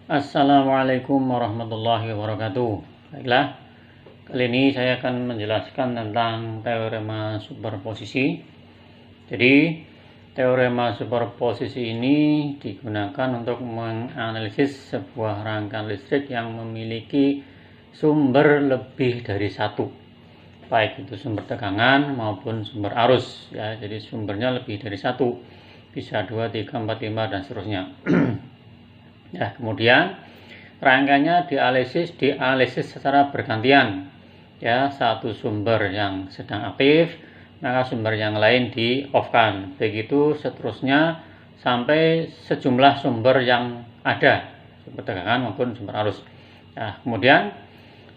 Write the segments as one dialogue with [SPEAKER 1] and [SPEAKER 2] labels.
[SPEAKER 1] Assalamualaikum warahmatullahi wabarakatuh. Baiklah, kali ini saya akan menjelaskan tentang teorema superposisi. Jadi, teorema superposisi ini digunakan untuk menganalisis sebuah rangkaian listrik yang memiliki sumber lebih dari satu, baik itu sumber tegangan maupun sumber arus. Ya, jadi sumbernya lebih dari satu, bisa 2, 3, 4, 5 dan seterusnya. Ya, kemudian rangkaiannya dianalisis secara bergantian. Ya, satu sumber yang sedang aktif, maka sumber yang lain di off-kan. Begitu seterusnya sampai sejumlah sumber yang ada, sumber tegangan maupun sumber arus. Nah, kemudian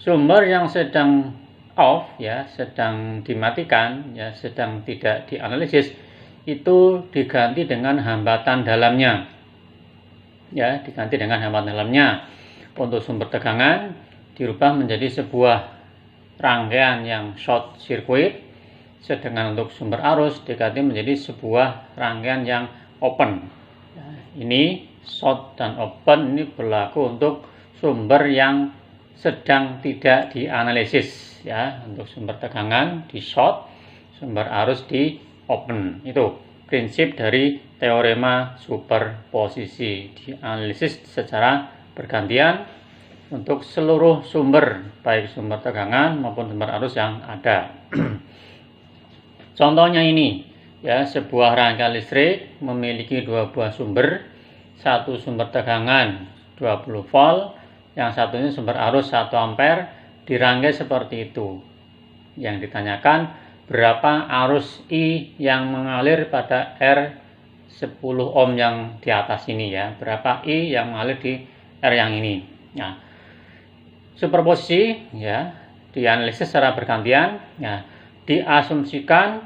[SPEAKER 1] sumber yang sedang off, ya, sedang dimatikan, ya, sedang tidak dianalisis, itu diganti dengan hambatan dalamnya. Ya, diganti dengan hambatan dalamnya. Untuk sumber tegangan dirubah menjadi sebuah rangkaian yang short circuit, sedangkan untuk sumber arus diganti menjadi sebuah rangkaian yang open. Ya, ini short dan open ini berlaku untuk sumber yang sedang tidak dianalisis. Ya, untuk sumber tegangan di short, sumber arus di open. Itu prinsip dari teorema superposisi, dianalisis secara bergantian untuk seluruh sumber, baik sumber tegangan maupun sumber arus yang ada. Contohnya ini, ya, sebuah rangkaian listrik memiliki dua buah sumber, satu sumber tegangan 20 volt, yang satunya sumber arus 1 ampere, dirangkai seperti itu. Yang ditanyakan, berapa arus I yang mengalir pada R 10 ohm yang di atas ini, ya. Berapa I yang mengalir di R yang ini. Nah, superposisi, ya, dianalisis secara bergantian. Ya, diasumsikan,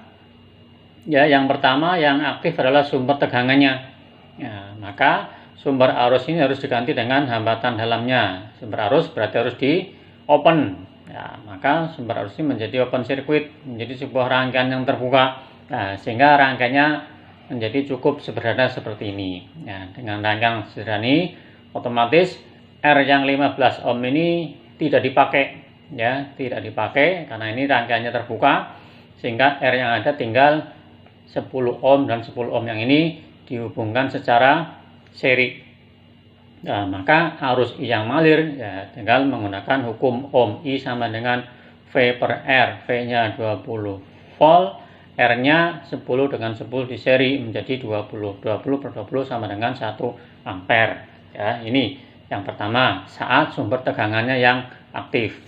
[SPEAKER 1] ya, yang pertama yang aktif adalah sumber tegangannya. Ya, maka sumber arus ini harus diganti dengan hambatan dalamnya. Sumber arus berarti harus di open. Ya, maka sumber arus ini menjadi open circuit, menjadi sebuah rangkaian yang terbuka. Nah, sehingga rangkaiannya menjadi cukup sederhana seperti ini. Ya, dengan rangkaian sederhana ini, otomatis R yang 15 ohm ini tidak dipakai, ya, tidak dipakai karena ini rangkaiannya terbuka, sehingga R yang ada tinggal 10 ohm dan 10 ohm yang ini dihubungkan secara seri. Nah, maka arus I yang mengalir, ya, tinggal menggunakan hukum Ohm. I sama dengan V per R. V-nya 20 volt, R-nya 10 dengan 10 di seri menjadi 20. 20 per 20 sama dengan 1 ampere. Ya, ini yang pertama, saat sumber tegangannya yang aktif.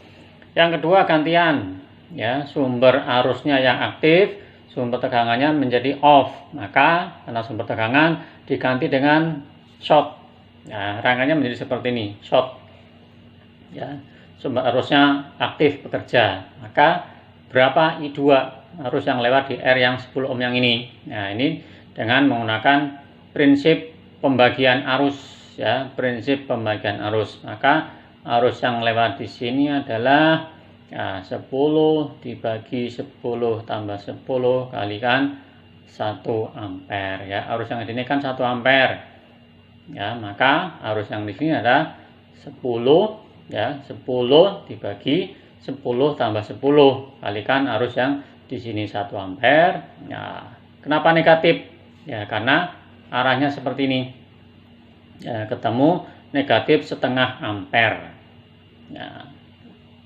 [SPEAKER 1] Yang kedua gantian, ya, sumber arusnya yang aktif, sumber tegangannya menjadi off. Maka karena sumber tegangan diganti dengan short. Nah, rangkaiannya menjadi seperti ini, short. Ya, sumber arusnya aktif bekerja. Maka berapa I2 arus yang lewat di R yang 10 ohm yang ini. Nah, ini dengan menggunakan prinsip pembagian arus, ya, prinsip pembagian arus. Maka arus yang lewat di sini adalah, ya, 10 dibagi 10 tambah 10 kalikan 1 ampere, ya. Arus yang di sini kan 1 ampere. Ya, maka arus yang di sini ada 10, ya, 10 dibagi 10 tambah 10 kalikan arus yang di sini 1 ampere. Ya, kenapa negatif? Ya, karena arahnya seperti ini. Ya, ketemu negatif setengah ampere. Ya,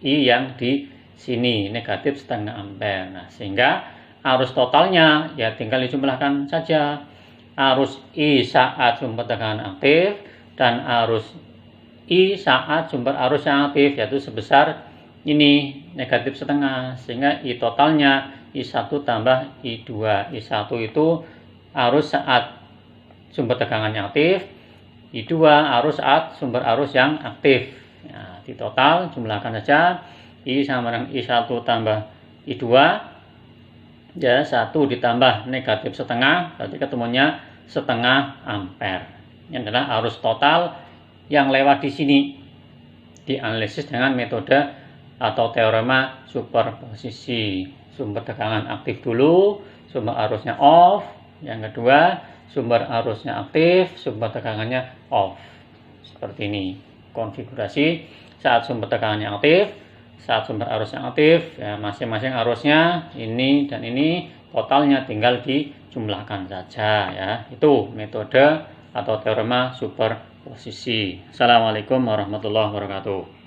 [SPEAKER 1] I yang di sini negatif setengah ampere. Nah, sehingga arus totalnya, ya, tinggal dijumlahkan saja. Arus I saat sumber tegangan aktif dan arus I saat sumber arus yang aktif, yaitu sebesar ini negatif setengah, sehingga I totalnya I1 tambah I2. I1 itu arus saat sumber tegangan yang aktif, I2 arus saat sumber arus yang aktif. Nah, di total jumlahkan saja, I sama dengan I1 tambah I2, ya, 1 ditambah negatif setengah, berarti ketemunya setengah ampere. Ini adalah arus total yang lewat di sini, dianalisis dengan metode atau teorema superposisi. Sumber tegangan aktif dulu, sumber arusnya off. Yang kedua, sumber arusnya aktif, sumber tegangannya off. seperti ini. Konfigurasi saat sumber tegangannya aktif, saat sumber arusnya aktif, ya masing-masing arusnya ini dan ini totalnya tinggal dijumlahkan saja ya. Itu metode atau teorema superposisi. Assalamualaikum warahmatullahi wabarakatuh.